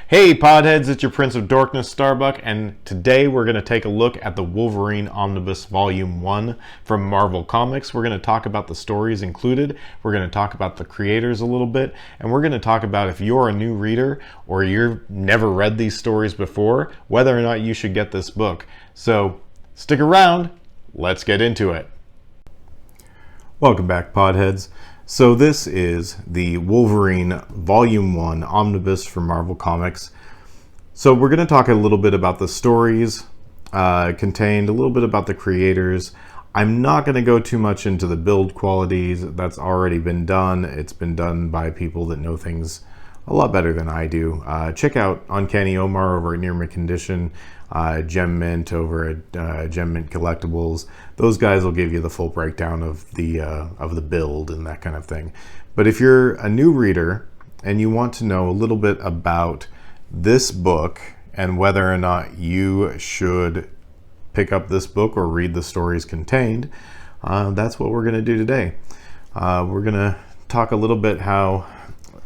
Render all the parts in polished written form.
Hey Podheads, it's your Prince of Darkness, Starbuck, and today we're going to take a look at the Wolverine Omnibus Volume 1 from Marvel Comics. We're going to talk about the stories included, we're going to talk about the creators a little bit, and we're going to talk about if you're a new reader or you've never read these stories before, whether or not you should get this book. So stick around, let's get into it. Welcome back, Podheads. So this is the Wolverine Volume 1 Omnibus from Marvel Comics. So we're going to talk a little bit about the stories contained, a little bit about the creators. I'm not going to go too much into the build qualities. That's already been done. It's been done by people that know things a lot better than I do. Check out Uncanny Omar over at Near Mint Condition, Gem Mint over at Gem Mint Collectibles. Those guys will give you the full breakdown of the build and that kind of thing. But if you're a new reader and you want to know a little bit about this book and whether or not you should pick up this book or read the stories contained, that's what we're going to do today. We're going to talk a little bit how...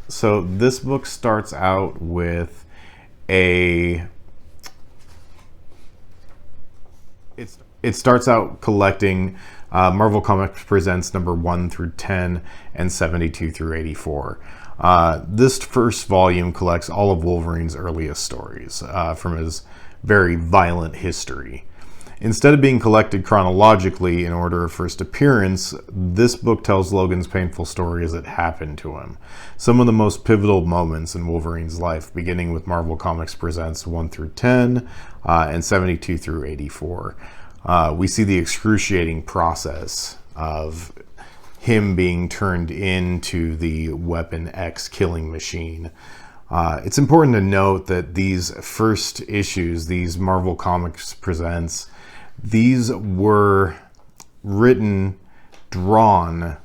So this book starts out with it starts out collecting Marvel Comics Presents number 1 through 10 and 72 through 84. This first volume collects all of Wolverine's earliest stories from his very violent history. Instead of being collected chronologically in order of first appearance, this book tells Logan's painful story as it happened to him. Some of the most pivotal moments in Wolverine's life, beginning with Marvel Comics Presents 1 through 10 and 72 through 84. We see the excruciating process of him being turned into the Weapon X killing machine. It's important to note that these first issues, these Marvel Comics Presents, these were written, drawn,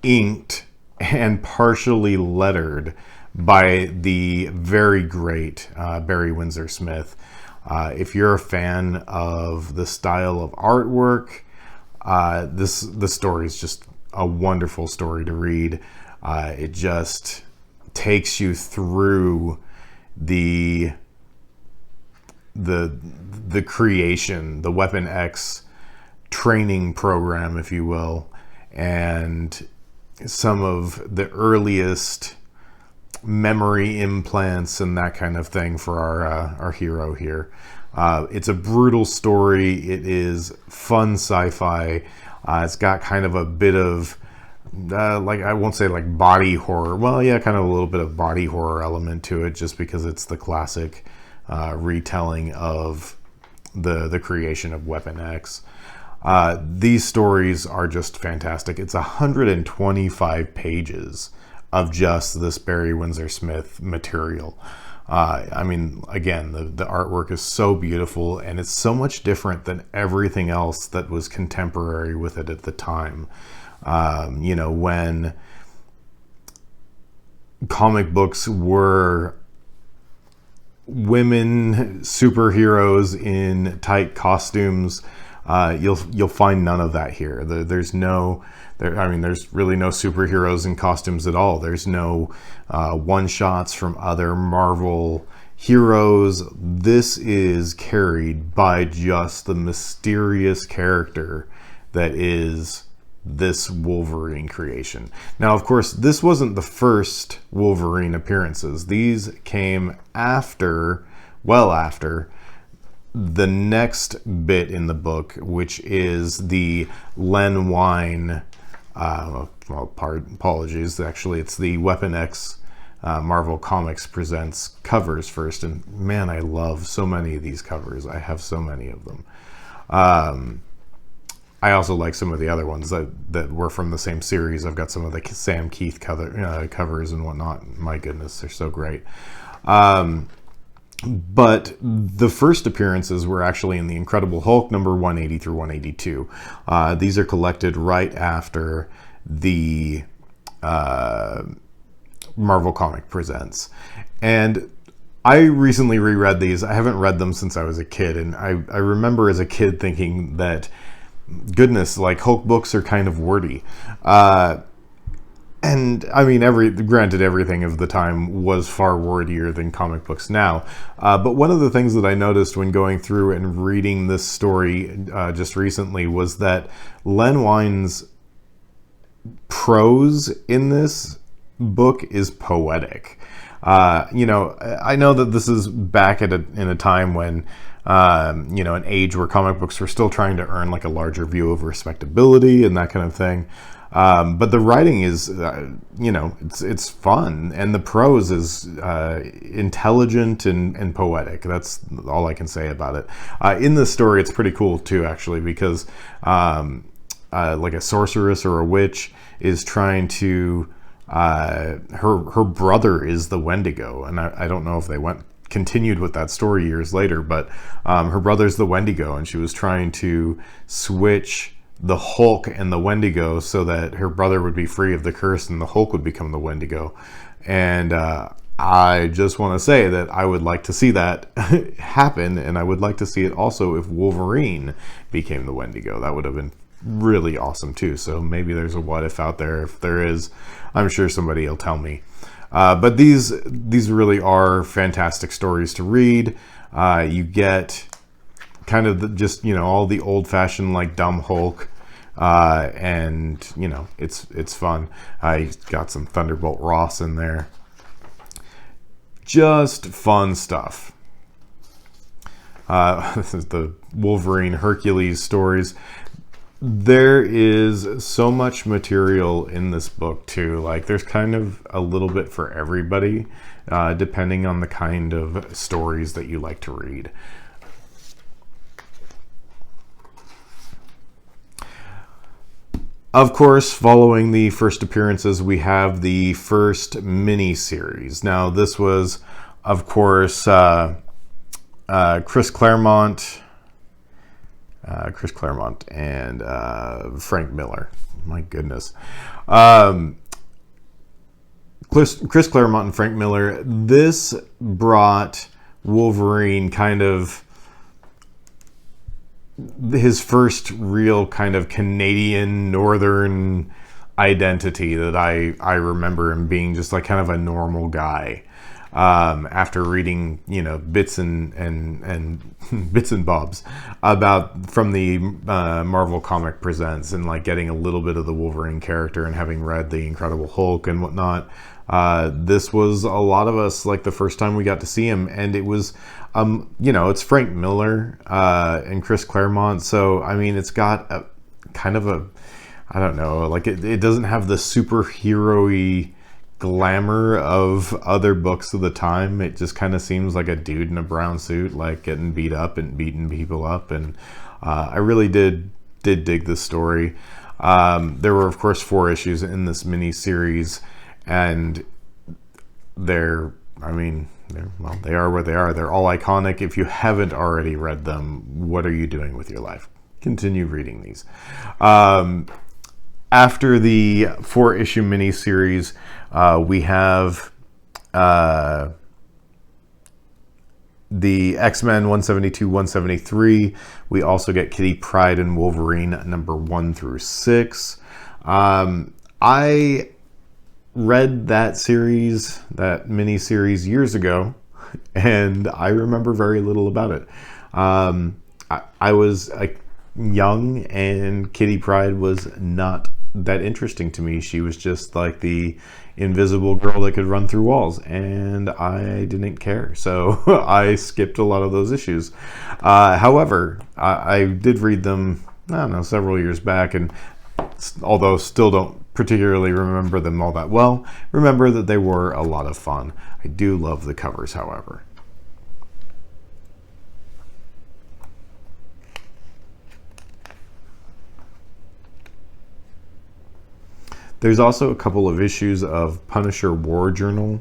inked, and partially lettered by the very great Barry Windsor Smith. If you're a fan of the style of artwork, the story is just a wonderful story to read. It just takes you through the creation, the Weapon X training program, if you will, and some of the earliest memory implants and that kind of thing for our hero here. It's a brutal story. It is fun sci-fi. It's got kind of a bit of like, I won't say like body horror. Well, yeah, kind of a little bit of body horror element to it, just because it's the classic retelling of the creation of Weapon X. These stories are just fantastic. It's 125 pages of just this Barry Windsor Smith material. I mean, again, the artwork is so beautiful, and it's so much different than everything else that was contemporary with it at the time. You know, when comic books were women superheroes in tight costumes, you'll find none of that here. There's really no superheroes in costumes at all. There's no one-shots from other Marvel heroes. This is carried by just the mysterious character that is this Wolverine creation. Now, of course, this wasn't the first Wolverine appearances. These came after, well after, the next bit in the book, which is the Len Wein, apologies, actually it's the Weapon X Marvel Comics Presents covers first, and man, I love so many of these covers. I have so many of them. I also like some of the other ones that were from the same series. I've got some of the Sam Keith covers and whatnot. My goodness, they're so great. But the first appearances were actually in the Incredible Hulk number 180 through 182. These are collected right after the Marvel Comic Presents. And I recently reread these. I haven't read them since I was a kid, and I remember as a kid thinking that, goodness, like Hulk books are kind of wordy. And I mean, granted, everything of the time was far wordier than comic books now. But one of the things that I noticed when going through and reading this story just recently was that Len Wein's prose in this book is poetic. You know, I know that this is back in a time when, you know, an age where comic books were still trying to earn like a larger view of respectability and that kind of thing. But the writing is, you know, it's fun, and the prose is intelligent and poetic. That's all I can say about it. In this story, it's pretty cool too, actually, because like a sorceress or a witch is trying to, her brother is the Wendigo, and I don't know if they continued with that story years later, but her brother's the Wendigo, and she was trying to switch the Hulk and the Wendigo so that her brother would be free of the curse and the Hulk would become the Wendigo. And I just want to say that I would like to see that happen, and I would like to see it also if Wolverine became the Wendigo. That would have been really awesome too. So maybe there's a what if out there. If there is, I'm sure somebody will tell me. But these really are fantastic stories to read. You get kind of just, you know, all the old-fashioned like dumb Hulk, and you know, it's fun. You got some Thunderbolt Ross in there. Just fun stuff. This is the Wolverine Hercules stories. There is so much material in this book too. Like, there's kind of a little bit for everybody, depending on the kind of stories that you like to read. Of course, following the first appearances, we have the first mini-series. Now, this was, of course, Chris Claremont and Frank Miller. My goodness. Chris Claremont and Frank Miller. This brought Wolverine kind of his first real kind of Canadian northern identity that I remember him being just like kind of a normal guy. After reading, you know, bits and bits and bobs from the Marvel Comic Presents, and like getting a little bit of the Wolverine character, and having read the Incredible Hulk and whatnot, this was a lot of us like the first time we got to see him, and it was, you know, it's Frank Miller and Chris Claremont, so I mean, it's got a kind of a, I don't know, like it doesn't have the superhero-y glamour of other books of the time. It just kind of seems like a dude in a brown suit, like getting beat up and beating people up, and I really did dig this story. There were, of course, 4 issues in this mini series, and they are what they are. They're all iconic. If you haven't already read them, what are you doing with your life? Continue reading these. After the 4-issue miniseries, we have the X-Men 172, 173. We also get Kitty Pryde and Wolverine number 1 through 6. I read that series, that mini-series, years ago, and I remember very little about it. I was young, and Kitty Pryde was not that interesting to me. She was just like the invisible girl that could run through walls, and I didn't care, so I skipped a lot of those issues. However, I did read them, I don't know, several years back, and although still don't particularly remember them all that well, remember that they were a lot of fun. I do love the covers, however. There's also a couple of issues of Punisher War Journal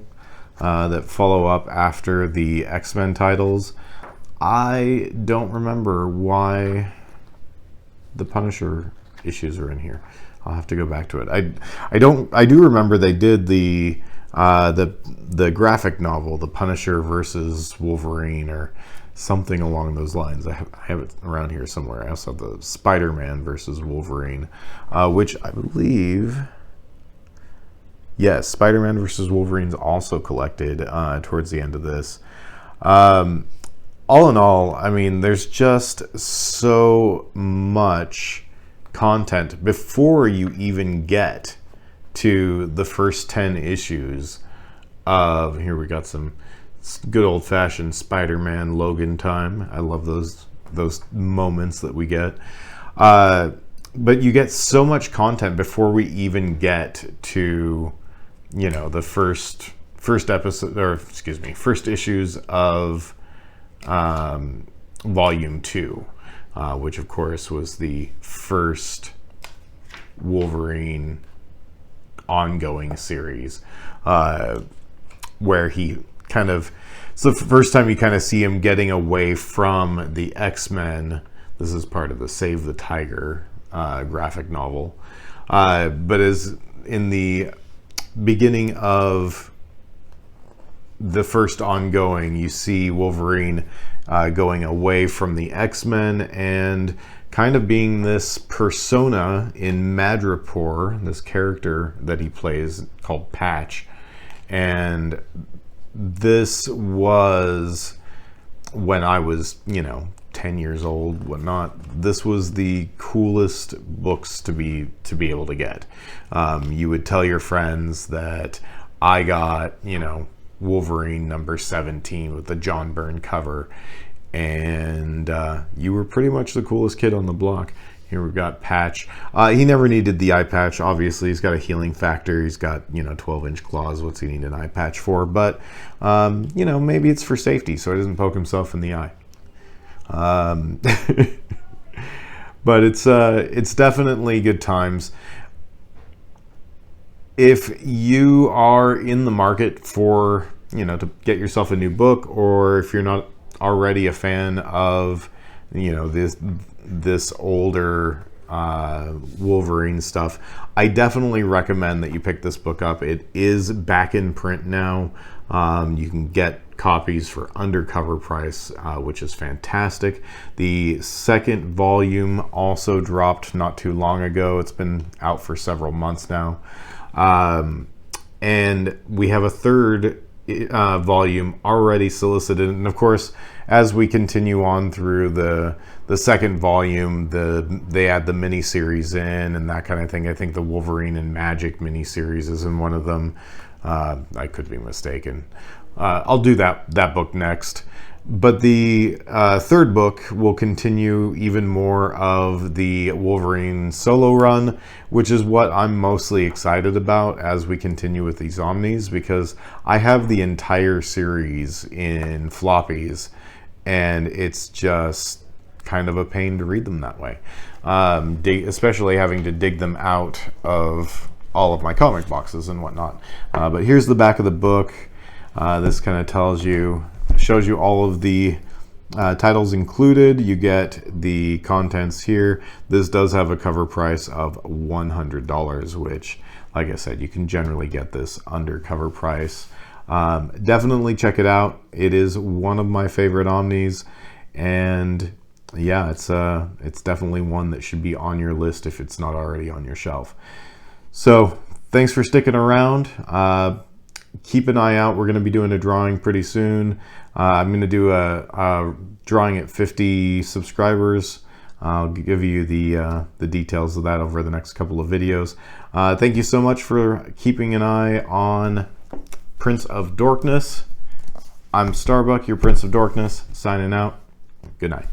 that follow up after the X-Men titles. I don't remember why the Punisher issues are in here. I'll have to go back to it. I do remember they did the graphic novel, The Punisher versus Wolverine, or something along those lines. I have it around here somewhere. I also have the the, Spider-Man versus Wolverine, which I believe, I'm not 100% sure, but I believe, I think, I think that's what it's called. But I do remember they did the graphic novel, The Punisher versus Wolverine, or something along those lines. I have it around here somewhere. I also have the Spider-Man versus Wolverine, which I believe Yes, Spider-Man versus Wolverine's also collected towards the end of this. All in all, I mean, there's just so much content before you even get to the first 10 issues of, here we got some good old-fashioned Spider-Man Logan time. I love those moments that we get. But you get so much content before we even get to, you know, the first episode, or excuse me, first issues of Volume 2, which of course was the first Wolverine ongoing series, where he kind of, it's the first time you kind of see him getting away from the X-Men. This is part of the Save the Tiger graphic novel, but as in the beginning of the first ongoing, you see Wolverine going away from the X-Men and kind of being this persona in Madripoor, this character that he plays called Patch. And this was when I was, you know, 10 years old, whatnot. This was the coolest books to be able to get. You would tell your friends that I got, you know, Wolverine number 17 with the John Byrne cover, and you were pretty much the coolest kid on the block. Here we've got Patch. He never needed the eye patch. Obviously, he's got a healing factor. He's got, you know, 12-inch claws. What's he need an eye patch for? But, you know, maybe it's for safety so he doesn't poke himself in the eye. But it's definitely good times. If you are in the market for, you know, to get yourself a new book, or if you're not already a fan of, you know, this older Wolverine stuff, I definitely recommend that you pick this book up. It is back in print now. You can get copies for undercover price, which is fantastic. The second volume also dropped not too long ago. It's been out for several months now. And we have a third volume already solicited. And of course, as we continue on through the second volume, they add the mini-series in and that kind of thing. I think the Wolverine and Magic mini-series is in one of them. I could be mistaken. I'll do that book next. But the third book will continue even more of the Wolverine solo run, which is what I'm mostly excited about as we continue with these Omnis, because I have the entire series in floppies, and it's just kind of a pain to read them that way, especially having to dig them out of all of my comic boxes and whatnot. But here's the back of the book. This kind of shows you all of the titles included. You get the contents here. This does have a cover price of $100, which, like I said, you can generally get this under cover price. Definitely check it out. It is one of my favorite Omnis, and yeah, it's definitely one that should be on your list if it's not already on your shelf. So thanks for sticking around. Keep an eye out. We're going to be doing a drawing pretty soon. I'm going to do a drawing at 50 subscribers. I'll give you the details of that over the next couple of videos. Thank you so much for keeping an eye on Prince of Dorkness. I'm Starbuck, your Prince of Dorkness, signing out. Good night.